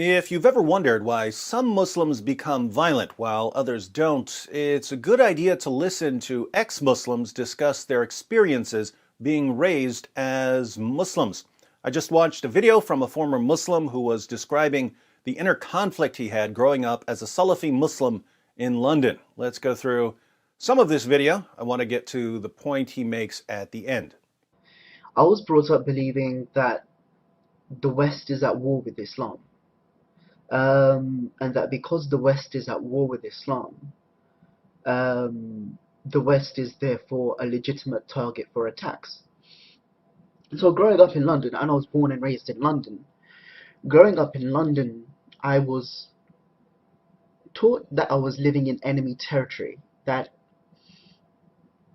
If you've ever wondered why some Muslims become violent while others don't, it's a good idea to listen to ex-Muslims discuss their experiences being raised as Muslims. I just watched a video from a former Muslim who was describing the inner conflict he had growing up as a Salafi Muslim in London. Let's go through some of this video. I want to get to the point he makes at the end. I was brought up believing that the West is at war with Islam, and that because the West is at war with Islam, the West is therefore a legitimate target for attacks. So growing up in London, and I was born and raised in London, growing up in London, I was taught that I was living in enemy territory, that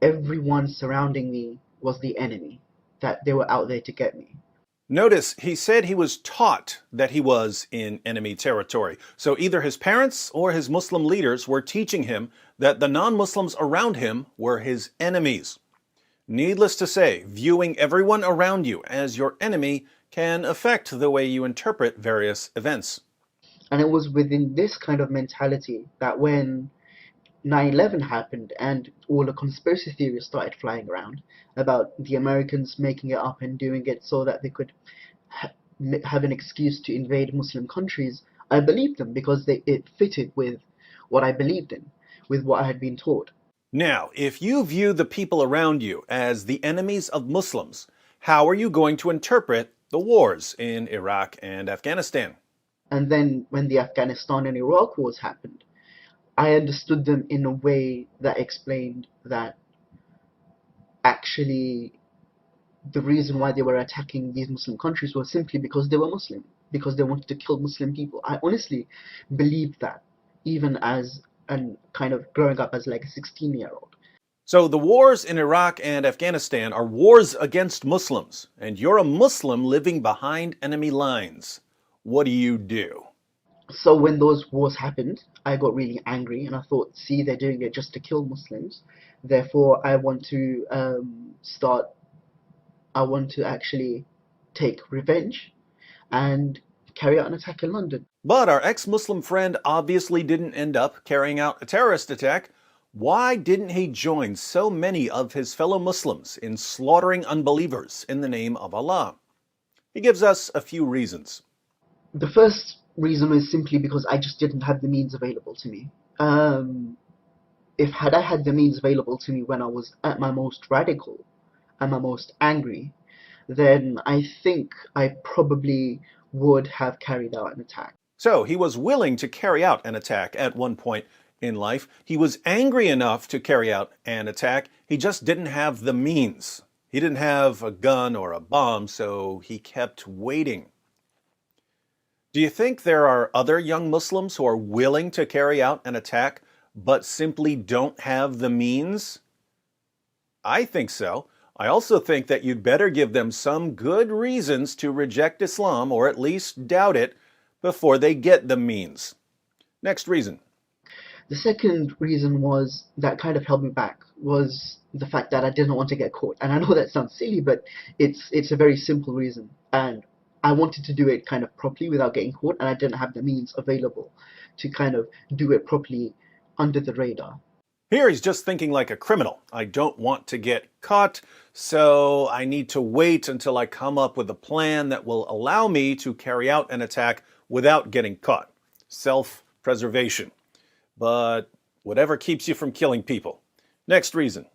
everyone surrounding me was the enemy, that they were out there to get me. Notice he said he was taught that he was in enemy territory. So either his parents or his Muslim leaders were teaching him that the non-Muslims around him were his enemies. Needless to say, viewing everyone around you as your enemy can affect the way you interpret various events. And it was within this kind of mentality that when 9/11 happened and all the conspiracy theories started flying around about the Americans making it up and doing it so that they could have an excuse to invade Muslim countries, I believed them because it fitted with what I believed in, with what I had been taught. Now, if you view the people around you as the enemies of Muslims, how are you going to interpret the wars in Iraq and Afghanistan? And then when the Afghanistan and Iraq wars happened, I understood them in a way that explained that actually the reason why they were attacking these Muslim countries was simply because they were Muslim, because they wanted to kill Muslim people. I honestly believed that, even as and kind of growing up as like a 16-year-old. So the wars in Iraq and Afghanistan are wars against Muslims, and you're a Muslim living behind enemy lines. What do you do? So when those wars happened, I got really angry and I thought, see, they're doing it just to kill Muslims. Therefore, I want to actually take revenge and carry out an attack in London. But our ex-Muslim friend obviously didn't end up carrying out a terrorist attack. Why didn't he join so many of his fellow Muslims in slaughtering unbelievers in the name of Allah? He gives us a few reasons. The first reason is simply because I just didn't have the means available to me. If I had the means available to me when I was at my most radical and my most angry, then I think I probably would have carried out an attack. So he was willing to carry out an attack at one point in life. He was angry enough to carry out an attack. He just didn't have the means. He didn't have a gun or a bomb, so he kept waiting. Do you think there are other young Muslims who are willing to carry out an attack but simply don't have the means? I think so. I also think that you'd better give them some good reasons to reject Islam or at least doubt it before they get the means. Next reason. The second reason was that kind of held me back was the fact that I didn't want to get caught. And I know that sounds silly, but it's a very simple reason. And I wanted to do it kind of properly without getting caught, and I didn't have the means available to kind of do it properly under the radar. Here he's just thinking like a criminal. I don't want to get caught, so I need to wait until I come up with a plan that will allow me to carry out an attack without getting caught. Self-preservation. But whatever keeps you from killing people. Next reason.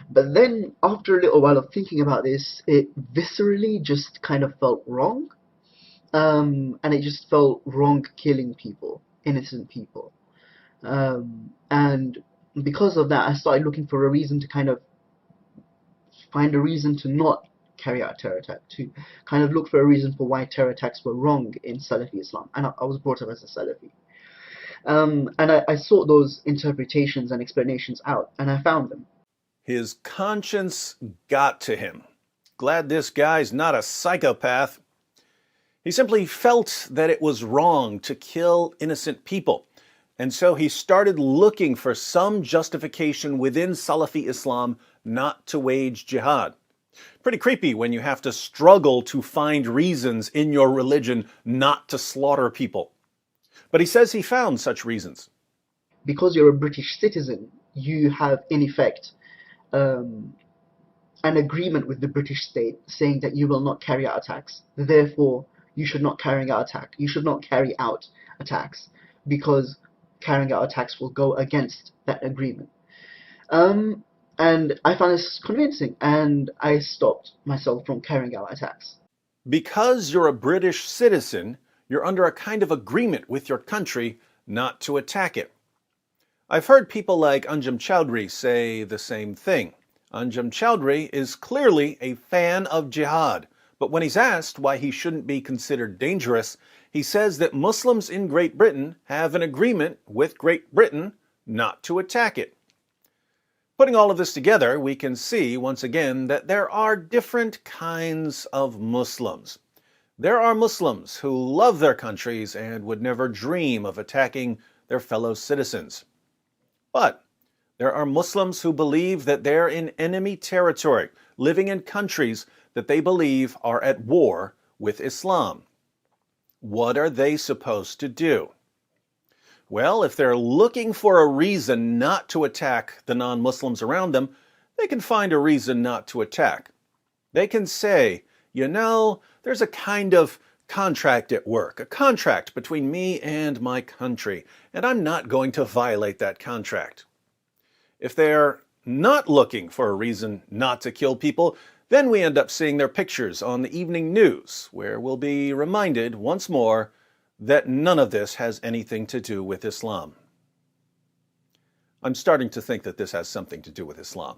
But then, after a little while of thinking about this, it viscerally just kind of felt wrong. And it just felt wrong killing people, innocent people. And because of that, I started looking for a reason to kind of find a reason to not carry out a terror attack, to kind of look for a reason for why terror attacks were wrong in Salafi Islam. And I was brought up as a Salafi. And I sought those interpretations and explanations out, and I found them. His conscience got to him. Glad this guy's not a psychopath. He simply felt that it was wrong to kill innocent people. And so he started looking for some justification within Salafi Islam not to wage jihad. Pretty creepy when you have to struggle to find reasons in your religion not to slaughter people. But he says he found such reasons. Because you're a British citizen, you have, in effect, um, an agreement with the British state saying that you will not carry out attacks. Therefore, you should not carry out attack. You should not carry out attacks because carrying out attacks will go against that agreement. Um, and I found this convincing, and I stopped myself from carrying out attacks. Because you're a British citizen, you're under a kind of agreement with your country not to attack it. I've heard people like Anjem Choudary say the same thing. Anjem Choudary is clearly a fan of jihad, but when he's asked why he shouldn't be considered dangerous, he says that Muslims in Great Britain have an agreement with Great Britain not to attack it. Putting all of this together, we can see once again that there are different kinds of Muslims. There are Muslims who love their countries and would never dream of attacking their fellow citizens. But there are Muslims who believe that they're in enemy territory, living in countries that they believe are at war with Islam. What are they supposed to do? Well, if they're looking for a reason not to attack the non-Muslims around them, they can find a reason not to attack. They can say, there's a kind of contract at work, a contract between me and my country, and I'm not going to violate that contract. If they're not looking for a reason not to kill people, then we end up seeing their pictures on the evening news, where we'll be reminded once more that none of this has anything to do with Islam. I'm starting to think that this has something to do with Islam.